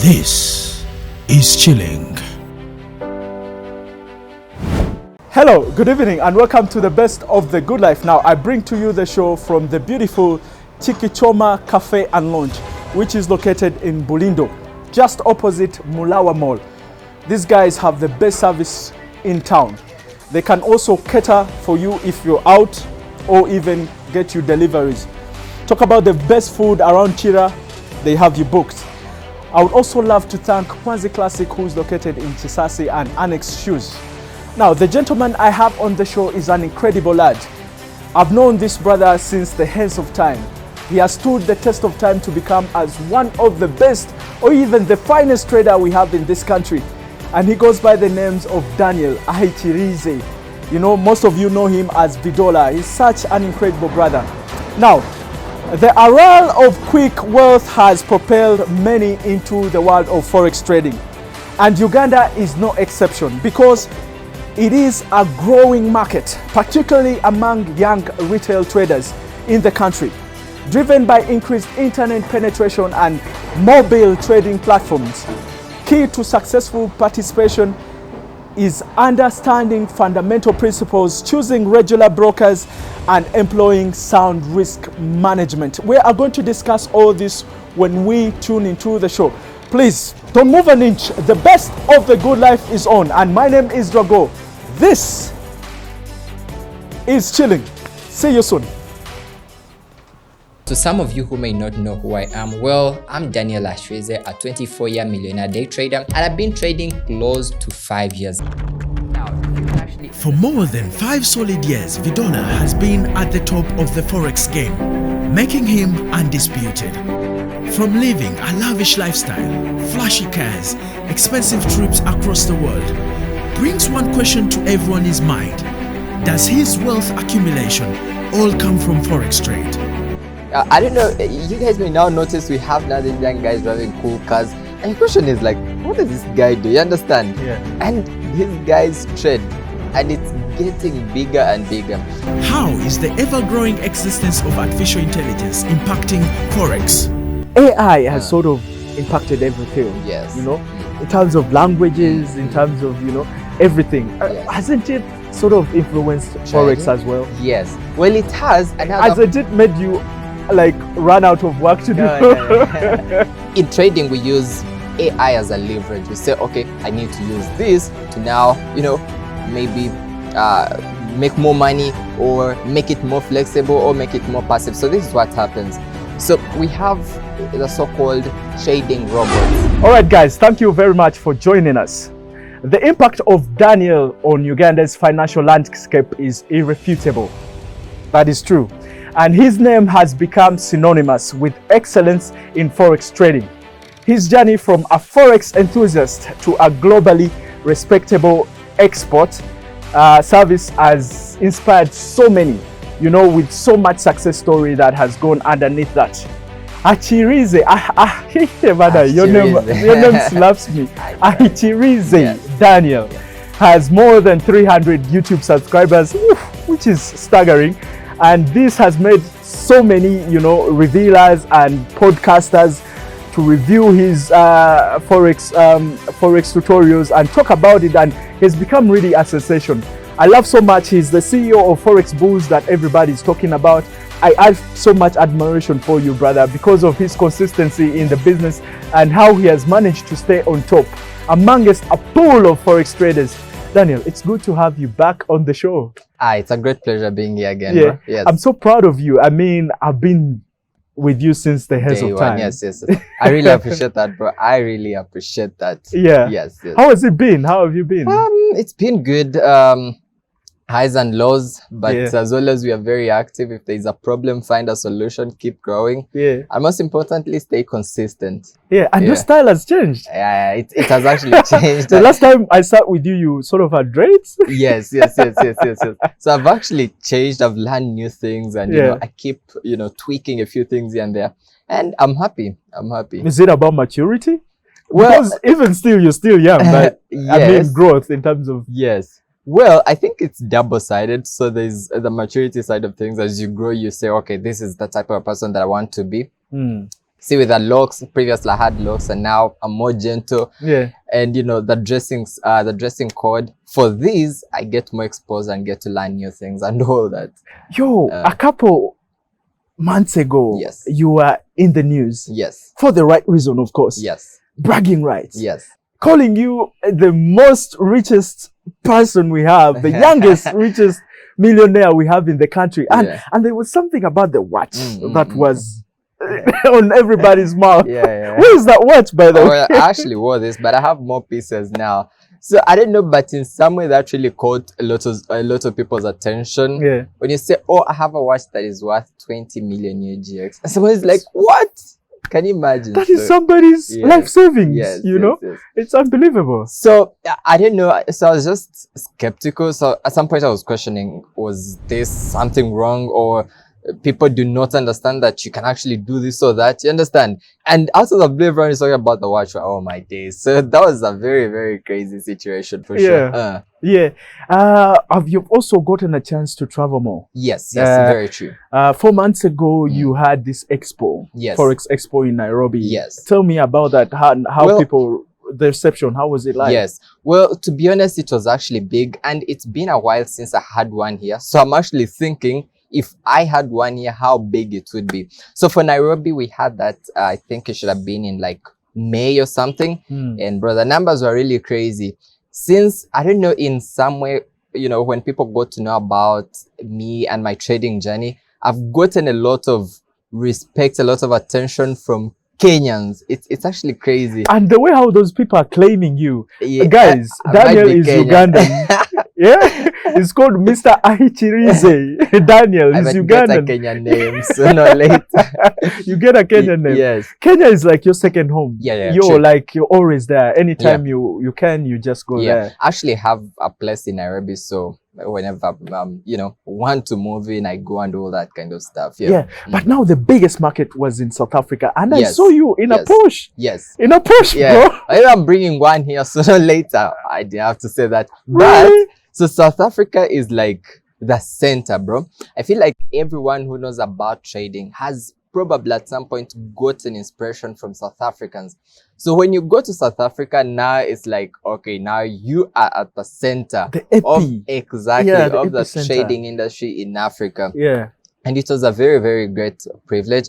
This is Chilling. Hello, good evening, and welcome to the best of the good life. Now, I bring to you the show from the beautiful Chikichoma Cafe and Lounge, which is located in Bulindo, just opposite Mulawa Mall. These guys have the best service in town. They can also cater for you if you're out or even get you deliveries. Talk about the best food around Chira, they have you booked. I would also love to thank Kwanzi Classic, who's located in Chisasi, and Annex Shoes. Now, the gentleman I have on the show is an incredible lad. I've known this brother since the hands of time. He has stood the test of time to become as one of the best or even the finest trader we have in this country. And he goes by the names of Daniel Ahitirize. You know, most of you know him as Vidollar. He's such an incredible brother. Now, the array of quick wealth has propelled many into the world of forex trading. And Uganda is no exception because it is a growing market, particularly among young retail traders in the country, driven by increased internet penetration and mobile trading platforms. Key to successful participation is understanding fundamental principles, choosing regular brokers, and employing sound risk management. We are going to discuss all this when we tune into the show. Please don't move an inch. The best of the good life is on, and my name is Drago. This is Chilling. See you soon. To some of you who may not know who I am, well, I'm Daniel Ahitirize, a 24-year millionaire day trader, and I've been trading close to 5 years. For more than 5 solid years, Vidollar has been at the top of the forex game, making him undisputed. From living a lavish lifestyle, flashy cars, expensive trips across the world, brings one question to everyone's mind: does his wealth accumulation all come from forex trade? I don't know, you guys may now notice we have now these young guys driving cool cars, and the question is like, what does this guy do? You understand? Yeah. And these guys trade, and it's getting bigger and bigger. How is the ever-growing existence of artificial intelligence impacting forex? AI has sort of impacted every field. Yes. You know, in terms of languages, in terms of, everything. Yes. Hasn't it sort of influenced forex as well? Yes. Well, it has. And Hasn't it made you like run out of work to do? No. In trading, we use AI as a leverage. We say, okay, I need to use this to now, maybe make more money, or make it more flexible, or make it more passive. So this is what happens. So we have the so-called trading robots. All right, guys, thank you very much for joining us. The impact of Daniel on Uganda's financial landscape is irrefutable. That is true. And his name has become synonymous with excellence in forex trading. His journey from a forex enthusiast to a globally respectable export service has inspired so many, with so much success story that has gone underneath that. Ahitirize, your name slaps me. Ahitirize Daniel has more than 300 YouTube subscribers, which is staggering. And this has made so many, revealers and podcasters to review his forex tutorials and talk about it, and he's become really a sensation. I love so much. He's the CEO of Forex Bulls that everybody's talking about. I have so much admiration for you, brother, because of his consistency in the business and how he has managed to stay on top amongst a pool of forex traders. Daniel, it's good to have you back on the show. It's a great pleasure being here again. Yeah, bro. Yes. I'm so proud of you. I mean, I've been with you since the hands of time. Yes. I really appreciate that, bro. I really appreciate that. Yeah. Yes. How has it been? How have you been? It's been good. Highs and lows, but as well as we are very active. If there is a problem, find a solution, keep growing. Yeah. And most importantly, stay consistent. Yeah, and your style has changed. Yeah, it has actually changed. The last time I sat with you, you sort of had dreads. Yes. So I've actually changed. I've learned new things, and I keep tweaking a few things here and there, and I'm happy. Is it about maturity? Well, because even still, you're still young, but I mean growth in terms of Well, I think it's double-sided. So there's the maturity side of things. As you grow, you say, okay, this is the type of person that I want to be. See, with the locks, previously I had locks, and now I'm more gentle. Yeah. And you know, the dressing code for these, I get more exposed and get to learn new things and all that. Yo, a couple months ago, Yes. you were in the news. Yes. For the right reason, of course. Yes. Bragging rights. Yes. Calling you the most richest person we have, the youngest, richest millionaire we have in the country. And there was something about the watch that was on everybody's mouth. Where is that watch, by the way? Well, I actually wore this, but I have more pieces now. So I don't know, but in some way that really caught a lot of people's attention. Yeah. When you say, "Oh, I have a watch that is worth 20 million UGX," and someone's like, "What?" Can you imagine? That is somebody's life savings. You know, it's unbelievable. So I didn't know. So I was just skeptical. So at some point I was questioning: was this something wrong, or people do not understand that you can actually do this or that? You understand? And out of the blue, everyone is talking about the watch. Oh my days! So that was a very, very crazy situation for sure. Have you also gotten a chance to travel more? Yes, very true. 4 months ago, you had this expo, forex expo in Nairobi. Yes. Tell me about that. How people, the reception, how was it like? Yes. Well, to be honest, it was actually big, and it's been a while since I had one here. So I'm actually thinking, if I had one here, how big it would be. So for Nairobi, we had that, I think it should have been in like May or something. And bro, the numbers were really crazy. Since, I don't know, in some way, you know, when people got to know about me and my trading journey, I've gotten a lot of respect, a lot of attention from Kenyans. It's actually crazy. And the way how those people are claiming you. Guys, Daniel is Ugandan. Yeah, it's called Mr. Aichirize. Daniel is Ugandan. Get a Kenyan name sooner or later. You get a Kenyan name. Yes. Kenya is like your second home. You're like, you're always there. Anytime you can, you just go there. I actually have a place in Nairobi, so whenever you know, want to move in, I go and do all that kind of stuff. But now the biggest market was in South Africa, and I saw you in a Porsche. In a Porsche, bro. I'm bringing one here sooner or later. I didn't have to say that. Really? But so South Africa is like the center, bro. I feel like everyone who knows about trading has probably at some point gotten inspiration from South Africans. So when you go to South Africa, now it's like, okay, now you are at the center of the trading industry in Africa. And it was a very, very great privilege.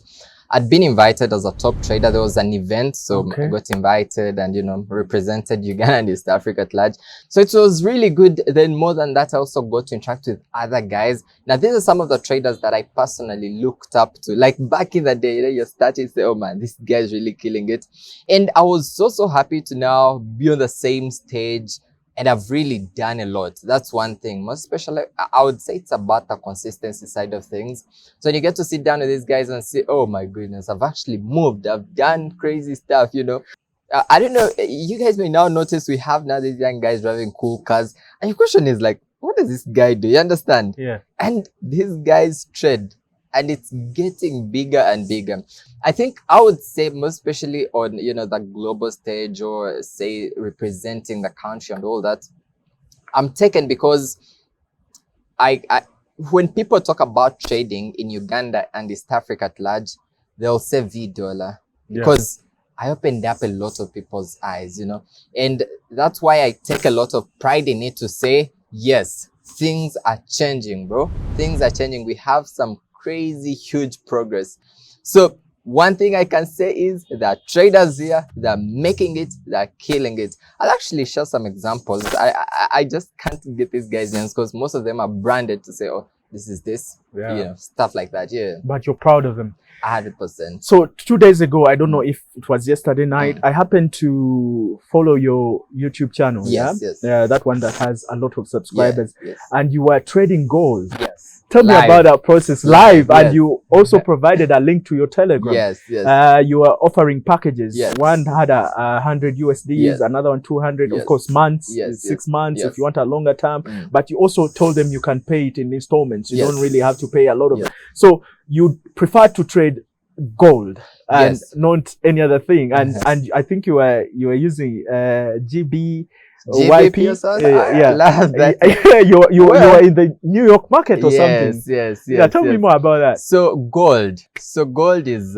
I'd been invited as a top trader. There was an event, so I got invited and, you know, represented Uganda and East Africa at large. So it was really good. Then more than that, I also got to interact with other guys. Now, these are some of the traders that I personally looked up to. Like back in the day, you know, you started to say, oh man, this guy's really killing it. And I was so happy to now be on the same stage. And I've really done a lot. That's one thing. Most especially, I would say it's about the consistency side of things. So when you get to sit down with these guys and say, oh my goodness, I've actually moved. I've done crazy stuff, you know. I don't know. You guys may now notice we have now these young guys driving cool cars. And your question is like, what does this guy do? You understand? And these guys trade. And it's getting bigger and bigger. I think I would say most especially on, you know, the global stage or say representing the country and all that, I'm taken because when people talk about trading in Uganda and East Africa at large, they'll say Vidollar because I opened up a lot of people's eyes, you know, and that's why I take a lot of pride in it to say, yes, things are changing, bro. Things are changing. We have some crazy huge progress. So one thing I can say is that traders here, they're making it, they're killing it. I'll actually share some examples. I just can't get these guys' names because most of them are branded to say, oh, this is this, you know, stuff like that. But you're proud of them. 100%. So 2 days ago, I don't know if it was yesterday night, I happened to follow your YouTube channel. That one that has a lot of subscribers. And you were trading gold. Tell me about that process live. And you also provided a link to your Telegram. You were offering packages. One had 100 USDs, another one 200, of course, months, 6 months if you want a longer term. But you also told them you can pay it in installments. You don't really have to pay a lot of it. So you prefer to trade gold and not any other thing. And I think you were using GB JPP or something? I love that. You are in the New York market or something. Yes. Yeah, tell me more about that. So gold is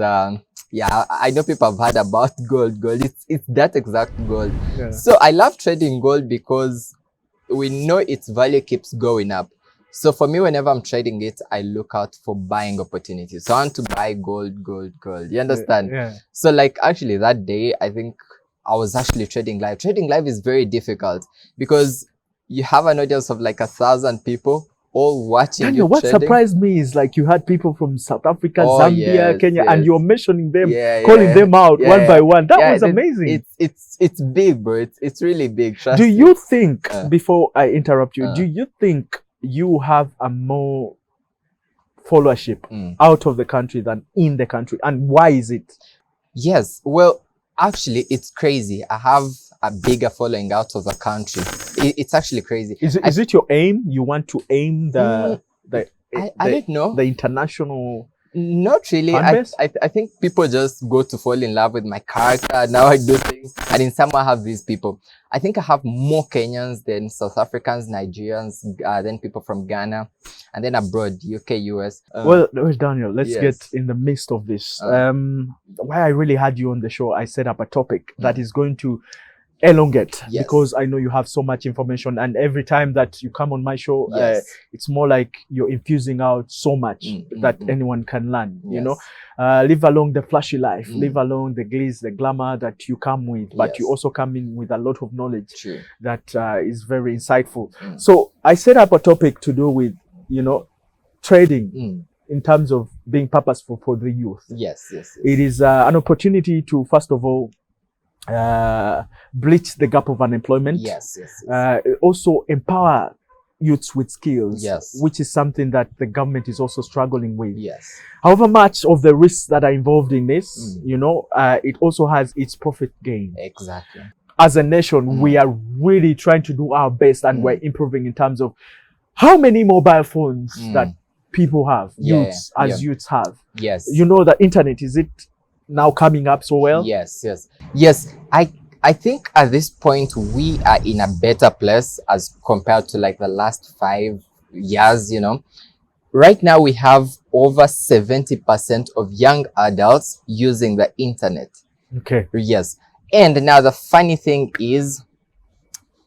yeah, I know people have heard about gold. It's that exact gold. Yeah. So I love trading gold because we know its value keeps going up. So for me, whenever I'm trading it, I look out for buying opportunities. So I want to buy gold. You understand? Yeah. So like actually that day, I think I was actually trading live. Trading live is very difficult because you have an audience of like 1,000 people all watching Daniel, you what trading. surprised me is like you had people from South Africa, Zambia, Kenya, and you're mentioning them, calling them out one by one. That was amazing. It's big, bro. It's really big. Trust do me. you think, before I interrupt you, do you think you have a more followership out of the country than in the country, and why is it? Yes, well, actually, it's crazy. I have a bigger following out of the country. It's actually crazy. Is it your aim? You want to aim I don't know. The international. Not really. I think people just go to fall in love with my character. Now I do things, and in some I have these people. I think I have more Kenyans than South Africans, Nigerians, than people from Ghana, and then abroad, UK, US. Well, Daniel, let's get in the midst of this. Why I really had you on the show, I set up a topic that is going to elongate because I know you have so much information, and every time that you come on my show, it's more like you're infusing out so much that anyone can learn. You know, live along the flashy life, live along the glitz, the glamour that you come with, but you also come in with a lot of knowledge that is very insightful. So I set up a topic to do with, you know, trading in terms of being purposeful for the youth. Yes. It is an opportunity to, first of all, bridge the gap of unemployment. Yes. Also empower youths with skills, which is something that the government is also struggling with. However much of the risks that are involved in this, you know, it also has its profit gain. Exactly. As a nation, we are really trying to do our best, and we're improving in terms of how many mobile phones that people have, youths have. You know, the internet, is it now coming up so well? Yes. I think at this point we are in a better place as compared to like the last 5 years. You know, right now we have over 70% of young adults using the internet. Okay. Yes. And now the funny thing is,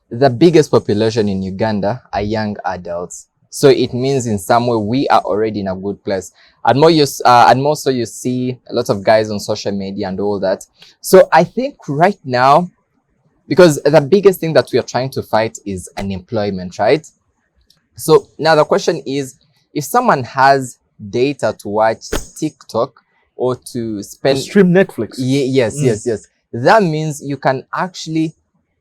the biggest population in Uganda are young adults. So it means in some way we are already in a good place. And more so you see a lot of guys on social media and all that. So I think right now, because the biggest thing that we are trying to fight is unemployment, right? So now the question is, if someone has data to watch TikTok or to stream Netflix. Yes. That means you can actually,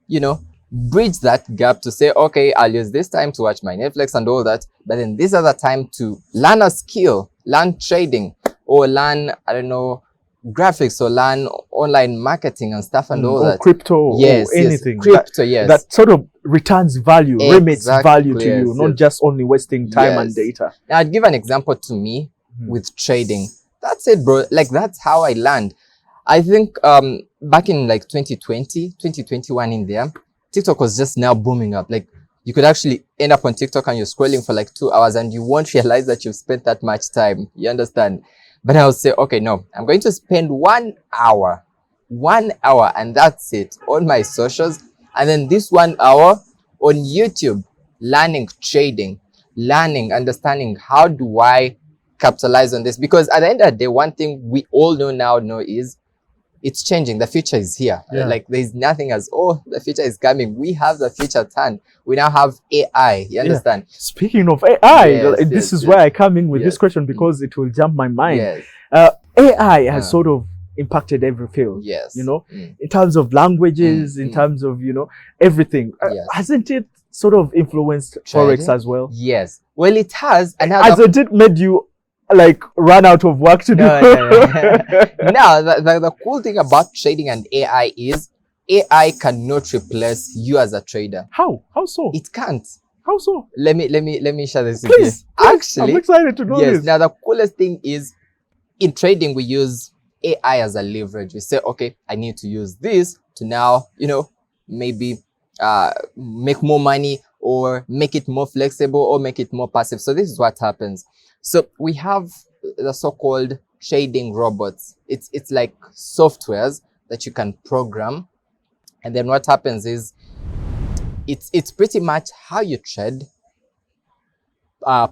you know, bridge that gap to say, okay, I'll use this time to watch my Netflix and all that, but then this other time to learn a skill, learn trading, or learn, I don't know, graphics, or learn online marketing and stuff and all that. Crypto, or anything. Crypto, that sort of returns value, remits value to you, not just only wasting time and data. Now, I'd give an example to me with trading. That's it, bro. Like, that's how I learned. I think back in like 2020, 2021 in there, TikTok was just now booming up. Like, you could actually end up on TikTok and you're scrolling for like 2 hours and you won't realize that you've spent that much time. You understand? But I'll say, okay, no, I'm going to spend 1 hour, and that's it, on my socials. And then this 1 hour on YouTube, learning trading, understanding how do I capitalize on this? Because at the end of the day, one thing we all know is it's changing. The future is here. Like, there's nothing as, oh, the future is coming. We have the future at hand. We now have AI. You understand? Speaking of AI, this is where I come in with this question, because it will jump my mind. AI has sort of impacted every field. You know, in terms of languages, in terms of, you know, everything. Hasn't it sort of influenced forex as well? Yes. Well, it has. And hasn't it made you like run out of work to do? Now, the cool thing about trading and AI is AI cannot replace you as a trader. How so? It can't. How so? Let me share this with please, you. Actually, I'm excited to know this. Now the coolest thing is, in trading we use AI as a leverage. We say, okay, I need to use this to now, you know, maybe make more money, or make it more flexible, or make it more passive. So this is what happens. So we have the so-called trading robots. It's like softwares that you can program, and then what happens is it's pretty much how you trade.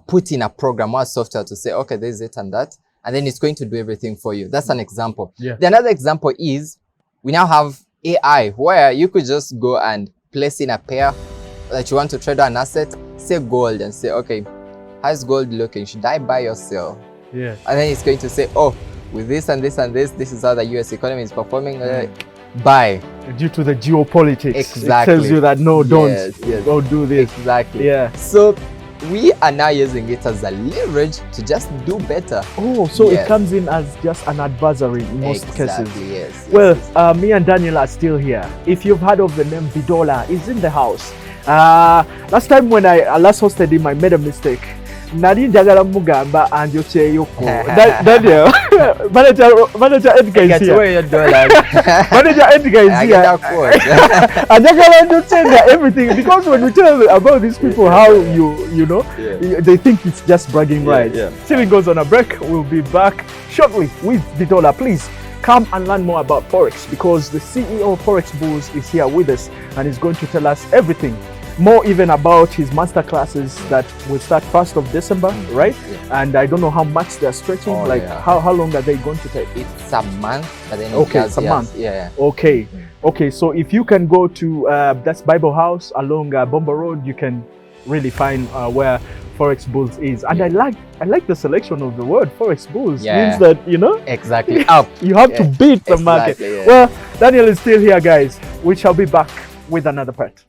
Put in a program or software to say, okay, this is it and that, and then it's going to do everything for you. That's an example. Yeah. The another example is we now have AI, where you could just go and place in a pair that you want to trade an asset, say gold, and say, okay, how's gold looking? Should I buy or sell? Yeah. And then it's going to say, oh, with this and this and this is how the US economy is performing. Buy. Due to the geopolitics, Exactly. it tells you that no, don't Yes. don't do this. Exactly. Yeah. So we are now using it as a leverage to just do better. Oh, so Yes. it comes in as just an adversary in most cases. Exactly, yes. Well, me and Daniel are still here. If you've heard of the name Vidollar, is in the house. Last time when I last hosted him, I made a mistake. Nari njagala mugamba anjokyeyoko. Daniel, manager Edgar is here. Manager Edgar is here. Anjagala njotenda everything, because when you tell about these people how you know, they think it's just bragging rights. Till it goes on a break, we'll be back shortly with Vidollar. Please come and learn more about forex, because the CEO of Forex Bulls is here with us and is going to tell us everything. More even about his master classes that will start 1st of December, right? Yeah. And I don't know how much they're stretching. How long are they going to take? It's a month, but then it's a month. Yeah. Okay. Okay. So if you can go to that's Bible House along Bomba Road, you can really find where Forex Bulls is. And I like the selection of the word Forex Bulls. Means that, you know, exactly up. You have to beat the market. Yeah. Well, Daniel is still here, guys. We shall be back with another part.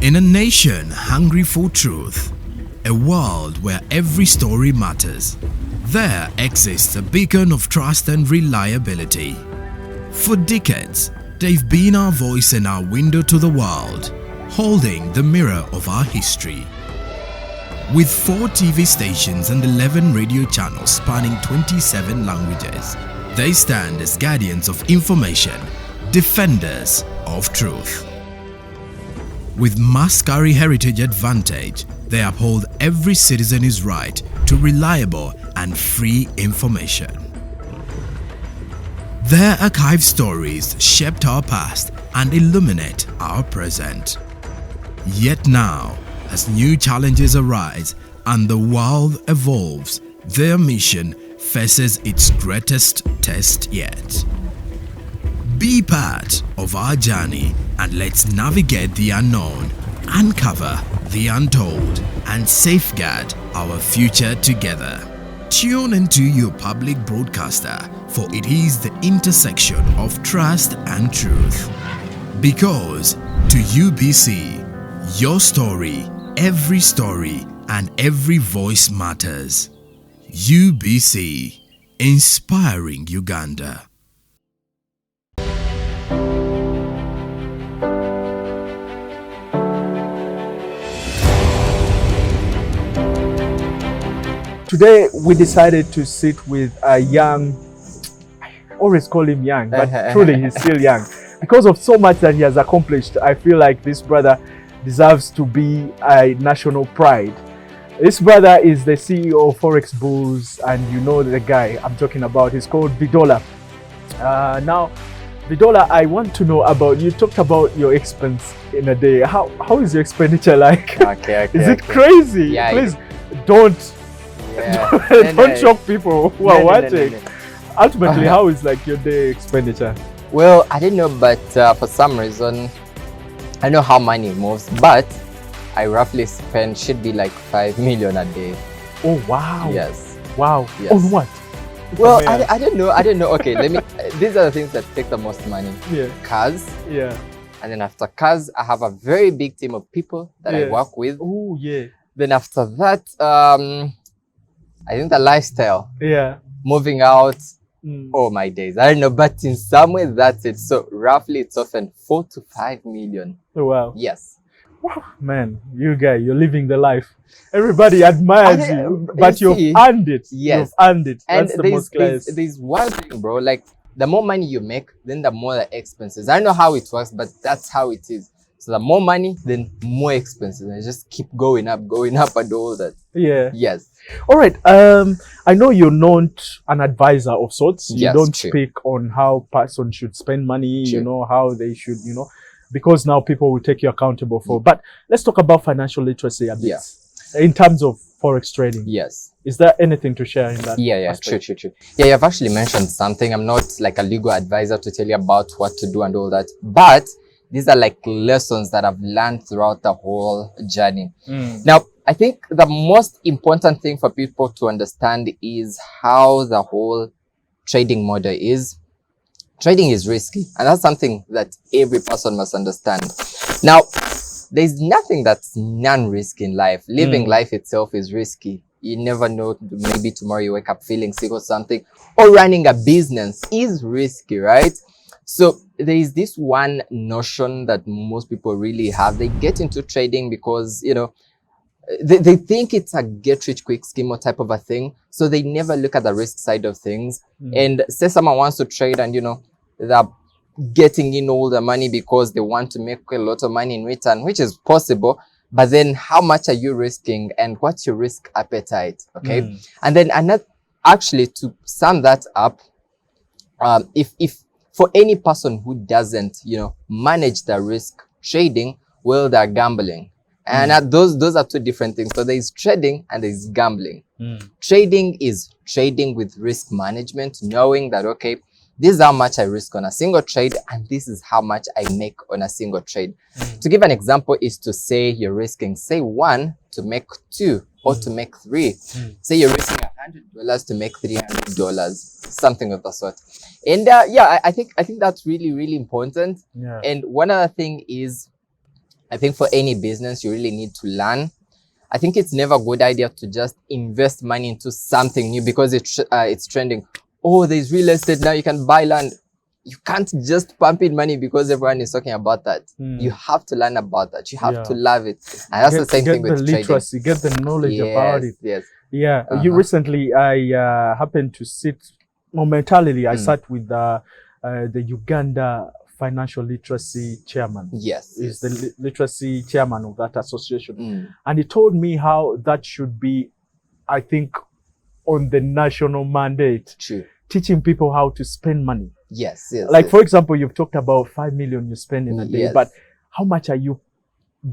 In a nation hungry for truth, a world where every story matters, there exists a beacon of trust and reliability. For decades, they've been our voice and our window to the world, holding the mirror of our history. With 4 TV stations and 11 radio channels spanning 27 languages, they stand as guardians of information, defenders of truth. With Mascari Heritage Advantage, they uphold every citizen's right to reliable and free information. Their archived stories shaped our past and illuminate our present. Yet now, as new challenges arise and the world evolves, their mission faces its greatest test yet. Be part of our journey and let's navigate the unknown, uncover the untold, and safeguard our future together. Tune into your public broadcaster, for it is the intersection of trust and truth. Because to UBC, your story, every story, and every voice matters. UBC, inspiring Uganda. Today we decided to sit with a young, I always call him young, but truly he's still young. Because of so much that he has accomplished, I feel like this brother deserves to be a national pride. This brother is the CEO of Forex Bulls, and you know the guy I'm talking about. He's called Vidollar. Now, Vidollar, I want to know about, you talked about your expense in a day. How is your expenditure like? Is it crazy? Yeah, Please don't shock people who are watching. Ultimately, how is like your day expenditure? Well, I don't know, but for some reason, I know how money moves, but I roughly spend should be like 5 million a day. Oh wow! Yes. Wow. Yes. On what? Well, I don't know. Okay, let me. These are the things that take the most money. Yeah. Cars. Yeah. And then after cars, I have a very big team of people that I work with. Oh yeah. Then after that, I think the lifestyle. Yeah. Moving out. Oh my days. I don't know, but in some way that's it. So roughly it's often 4 to 5 million. Oh wow. Yes. Man, you guy, you're living the life. Everybody admires you, but you you've see, earned it. yes. You've earned it. And That's the most clearest. there's one thing, bro. Like, the more money you make, then the more the expenses. I don't know how it works, but that's how it is. So the more money, then more expenses, and it just keep going up, and all that. Yeah. Yes. All right. I know you're not an advisor of sorts. You Yes, don't true. speak on how person should spend money, True. you know, how they should, you know, because now people will take you accountable for. But let's talk about financial literacy a bit. Yeah. In terms of forex trading. Yes. Is there anything to share in that? Yeah, aspect? true. Yeah, you've actually mentioned something. I'm not like a legal advisor to tell you about what to do and all that, but these are like lessons that I've learned throughout the whole journey. Now, I think the most important thing for people to understand is how the whole trading model is. Trading is risky, and that's something that every person must understand. Now, there's nothing that's non-risk in life. Living life itself is risky. You never know, maybe tomorrow you wake up feeling sick or something. Or running a business is risky, right? So there is this one notion that most people really have. They get into trading because, you know, they think it's a get-rich-quick scheme or type of a thing. So they never look at the risk side of things. And say someone wants to trade and, you know, they're getting in all the money because they want to make a lot of money in return, which is possible. But then how much are you risking and what's your risk appetite? Okay. And then another, actually, to sum that up, if for any person who doesn't, you know, manage the risk trading, well, they're gambling. And those are two different things. So there's trading and there's gambling. Trading is trading with risk management, knowing that, okay, this is how much I risk on a single trade, and this is how much I make on a single trade. To give an example is to say you're risking, say, 1 to make 2 or to make 3. Say you're risking $100 to make $300, something of the sort. And yeah, I think that's really, really important. Yeah. And one other thing is, I think for any business, you really need to learn. I think it's never a good idea to just invest money into something new because it's trending. Oh, there's real estate now, you can buy land. You can't just pump in money because everyone is talking about that. You have to learn about that. You have to love it. And that's the same thing with trading. Get the literacy, get the knowledge about it. Yes. Yeah. You recently, I happened to sit momentarily. I sat with the Uganda financial literacy chairman. Yes. Is the literacy chairman of that association. And he told me how that should be, I think, on the national mandate. True. Teaching people how to spend money. Yes. Like, for example, you've talked about 5 million you spend in a day, but how much are you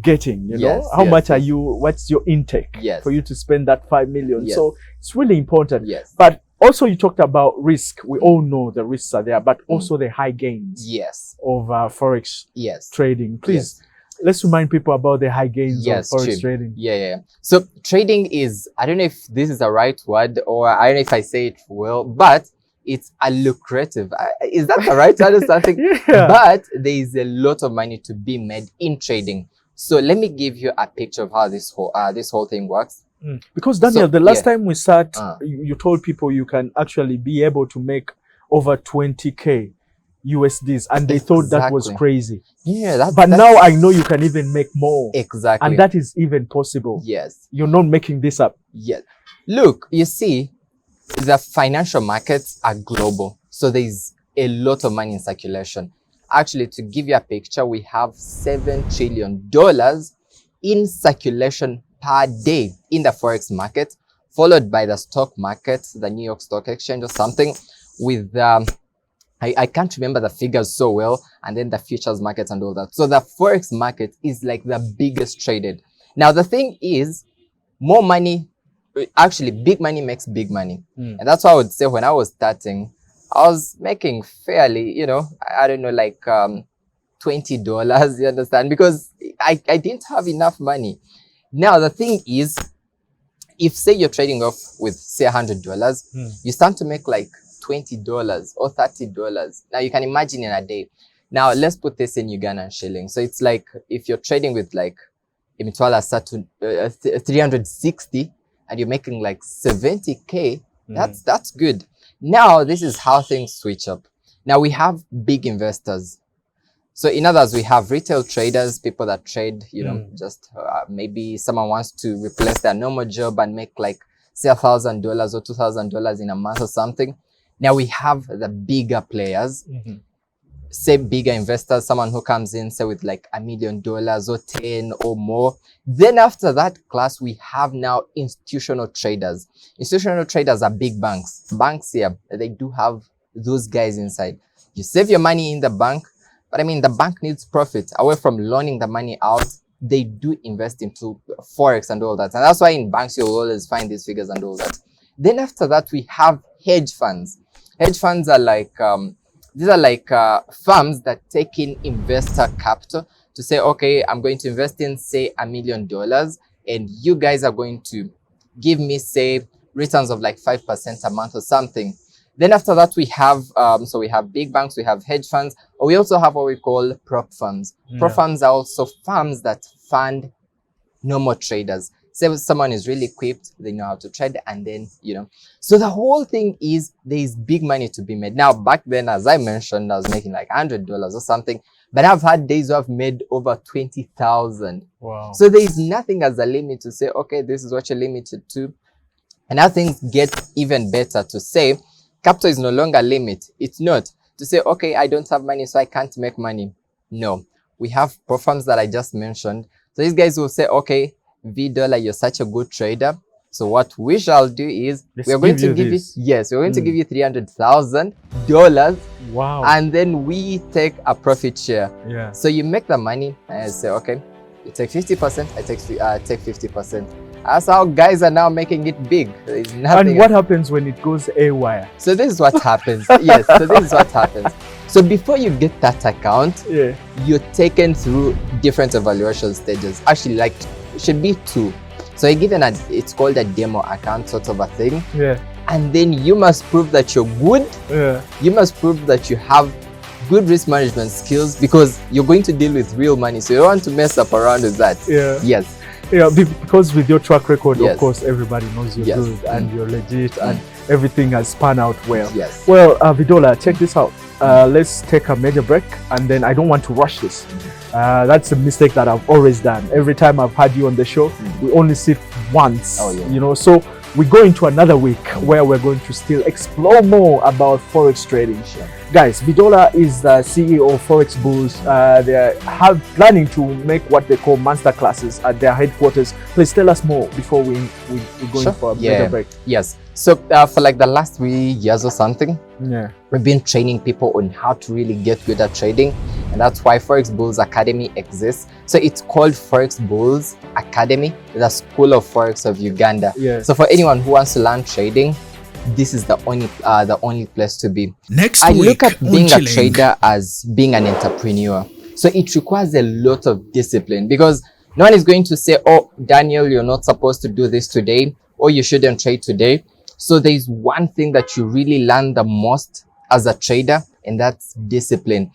getting? You know, how much are you, what's your intake for you to spend that 5 million? So it's really important. But also you talked about risk. We all know the risks are there, but also the high gains of forex trading. Please, let's remind people about the high gains of forex trading. Yeah. So trading is, I don't know if this is the right word, or I don't know if I say it well, but it's a lucrative. Is that the right word or something? But there is a lot of money to be made in trading. So let me give you a picture of how this whole thing works. Because Daniel, the last time we sat, you told people you can actually be able to make over 20K USDs, and they thought that was crazy. Yeah, but now I know you can even make more. Exactly. And that is even possible. Yes. You're not making this up. Yes. Look, you see, the financial markets are global. So there's a lot of money in circulation. Actually, to give you a picture, we have $7 trillion in circulation per day in the forex market, followed by the stock market, the New York Stock Exchange or something, with I can't remember the figures so well, and then the futures market and all that. So the forex market is like the biggest traded. Now the thing is, more money, actually big money makes big money. And that's why I would say when I was starting, I was making fairly, you know, I don't know, like $20, you understand? Because I didn't have enough money. Now the thing is, if say you're trading off with say $100, you start to make like $20 or $30. Now you can imagine in a day. Now let's put this in Ugandan shilling. So it's like if you're trading with like imitwala start to 360 and you're making like 70K, that's good. Now this is how things switch up. Now we have big investors. So in others, we have retail traders, people that trade, you know, just maybe someone wants to replace their normal job and make like say $1,000 or $2,000 in a month or something. Now we have the bigger players, say bigger investors, someone who comes in, say with like $1 million or 10 or more. Then after that class, we have now institutional traders. Institutional traders are big banks. Banks here, they do have those guys inside. You save your money in the bank, but I mean, the bank needs profit. Away from loaning the money out, they do invest into forex and all that. And that's why in banks, you'll always find these figures and all that. Then after that, we have hedge funds. Hedge funds are like, these are like firms that take in investor capital to say, okay, I'm going to invest in, say, $1 million, and you guys are going to give me, say, returns of like 5% a month or something. Then after that, we have, so we have big banks, we have hedge funds, or we also have what we call prop firms. Prop firms are also firms that fund normal traders. Say someone is really equipped, they know how to trade, and then, you know. So the whole thing is there is big money to be made. Now, back then, as I mentioned, I was making like $100 or something, but I've had days where I've made over 20,000. Wow. So there is nothing as a limit to say, okay, this is what you're limited to. And now things get even better to say, capital is no longer a limit. It's not. To say, okay, I don't have money, so I can't make money. No. We have prop firms that I just mentioned. So these guys will say, okay, Vidollar, you're such a good trader. So what we shall do is we're going to give you, yes, we're going to give you $300,000. Wow. And then we take a profit share. Yeah. So you make the money and I say, okay, you take 50%, I take 50%. That's how guys are now making it big. There's nothing. And what happens when it goes haywire? So this is what happens. Yes, so this is what happens. So before you get that account, you're taken through different evaluation stages. Actually, like, it should be 2. So you're given it's called a demo account sort of a thing. Yeah. And then you must prove that you're good. Yeah. You must prove that you have good risk management skills because you're going to deal with real money. So you don't want to mess up around with that. Yeah. Yes. Yeah, because with your track record, of course, everybody knows you're good and you're legit and everything has spun out well. Yes. Well, Vidollar, check this out. Let's take a major break and then I don't want to rush this. That's a mistake that I've always done. Every time I've had you on the show, we only sit once, you know, so we go into another week where we're going to still explore more about forex trading. Guys, Vidollar is the CEO of Forex Bulls. They are planning to make what they call master classes at their headquarters. Please tell us more before we go in for a major break. Yes. So for like the last 3 years or something, we've been training people on how to really get good at trading. And that's why Forex Bulls Academy exists. So it's called Forex Bulls Academy, the School of Forex of Uganda. So for anyone who wants to learn trading, this is the only place to be. I look at being a trader as being an entrepreneur. So it requires a lot of discipline because no one is going to say, oh, Daniel, you're not supposed to do this today, or you shouldn't trade today. So there's one thing that you really learn the most as a trader, and that's discipline.